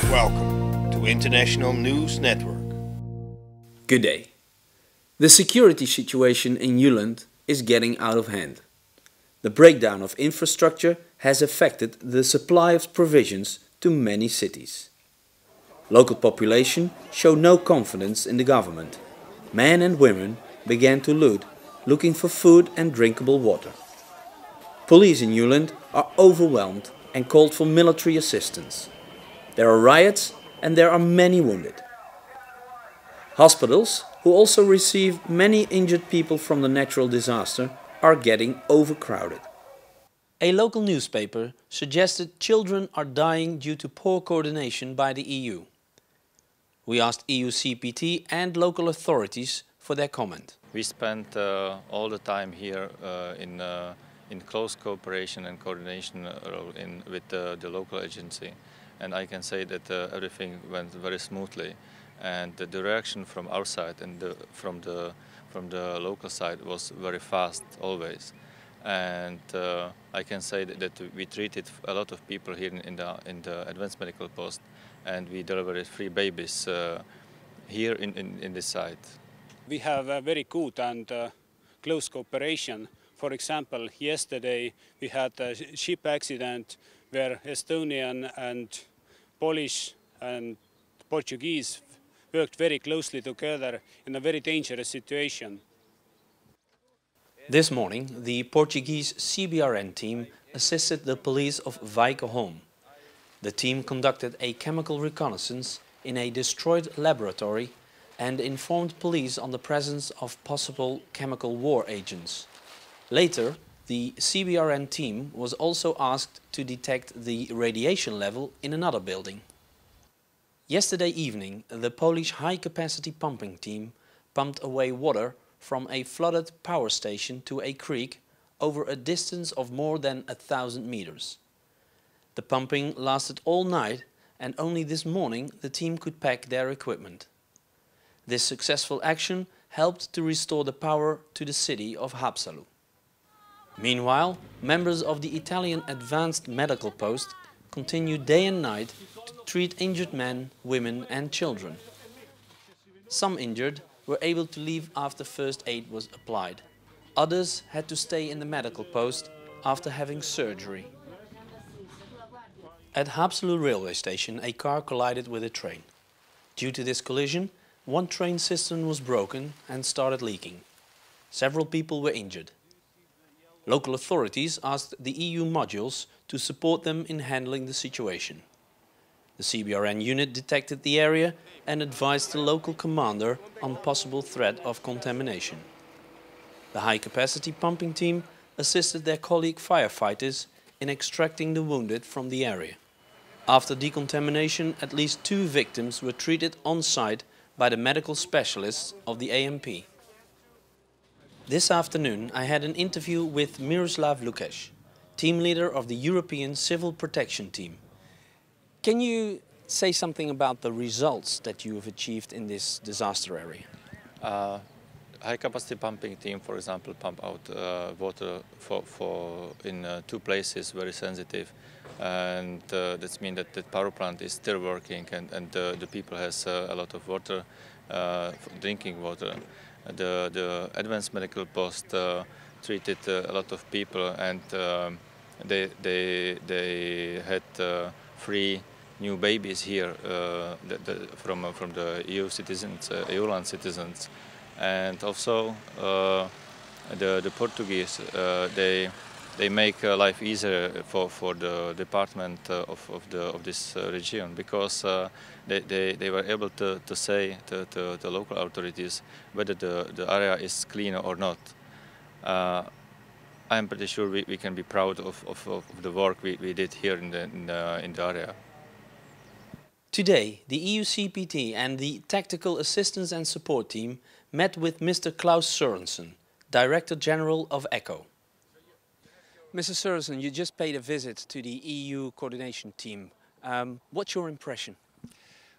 Welcome to International News Network. Good day. The security situation in Euland is getting out of hand. The breakdown of infrastructure has affected the supply of provisions to many cities. Local population show no confidence in the government. Men and women began to loot, looking for food and drinkable water. Police in Euland are overwhelmed and called for military assistance. There are riots and there are many wounded. Hospitals, who also receive many injured people from the natural disaster, are getting overcrowded. A local newspaper suggested children are dying due to poor coordination by the EU. We asked EU CPT and local authorities for their comment. We spent all the time here in close cooperation and coordination with the local agency, and I can say that everything went very smoothly, and the reaction from our side and from the local side was very fast always. And I can say that we treated a lot of people here in the advanced medical post, and we delivered 3 babies here in this site. We have a very good and close cooperation. For example, yesterday we had a ship accident where Estonian and Polish and Portuguese worked very closely together in a very dangerous situation. This morning, the Portuguese CBRN team assisted the police of Wijkenholm. The team conducted a chemical reconnaissance in a destroyed laboratory and informed police on the presence of possible chemical war agents. Later, the CBRN team was also asked to detect the radiation level in another building. Yesterday evening, the Polish high-capacity pumping team pumped away water from a flooded power station to a creek over a distance of more than 1,000 meters. The pumping lasted all night, and only this morning the team could pack their equipment. This successful action helped to restore the power to the city of Haapsalu. Meanwhile, members of the Italian Advanced Medical Post continue day and night to treat injured men, women and children. Some injured were able to leave after first aid was applied. Others had to stay in the medical post after having surgery. At Haapsalu railway station, a car collided with a train. Due to this collision, one train cistern was broken and started leaking. Several people were injured. Local authorities asked the EU modules to support them in handling the situation. The CBRN unit detected the area and advised the local commander on possible threat of contamination. The high-capacity pumping team assisted their colleague firefighters in extracting the wounded from the area. After decontamination, at least 2 victims were treated on site by the medical specialists of the AMP. This afternoon I had an interview with Miroslav Lukash, team leader of the European Civil Protection Team. Can you say something about the results that you have achieved in this disaster area? High-capacity pumping team, for example, pump out water in 2 places very sensitive, and that means that the power plant is still working, and the people has a lot of water, drinking water. The advanced medical post treated a lot of people, and they had 3 new babies here from the EU citizens, Euland citizens, and also the Portuguese. They make life easier for the department of this region, because they were able to say to the local authorities whether the area is clean or not. I'm pretty sure we can be proud of the work we did here in the area. Today, the EU CPT and the Tactical Assistance and Support Team met with Mr. Klaus Sørensen, Director General of ECHO. Mr. Sørensen, you just paid a visit to the EU coordination team. What's your impression?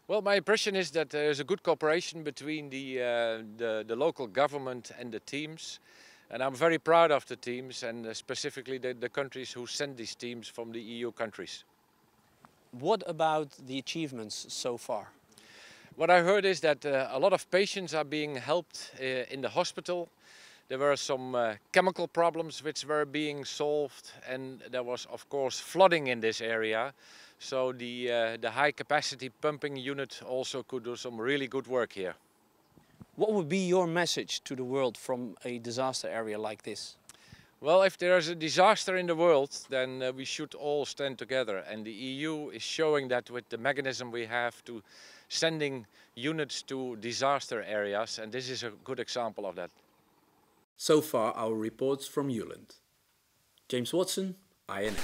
Well, my impression is that there is a good cooperation between the local government and the teams. And I'm very proud of the teams, and specifically the countries who send these teams from the EU countries. What about the achievements so far? What I heard is that a lot of patients are being helped in the hospital. There were some chemical problems which were being solved, and there was of course flooding in this area. So the high capacity pumping unit also could do some really good work here. What would be your message to the world from a disaster area like this? Well, if there is a disaster in the world, then we should all stand together. And the EU is showing that with the mechanism we have to sending units to disaster areas. And this is a good example of that. So far, our reports from Euland. James Watson, INN.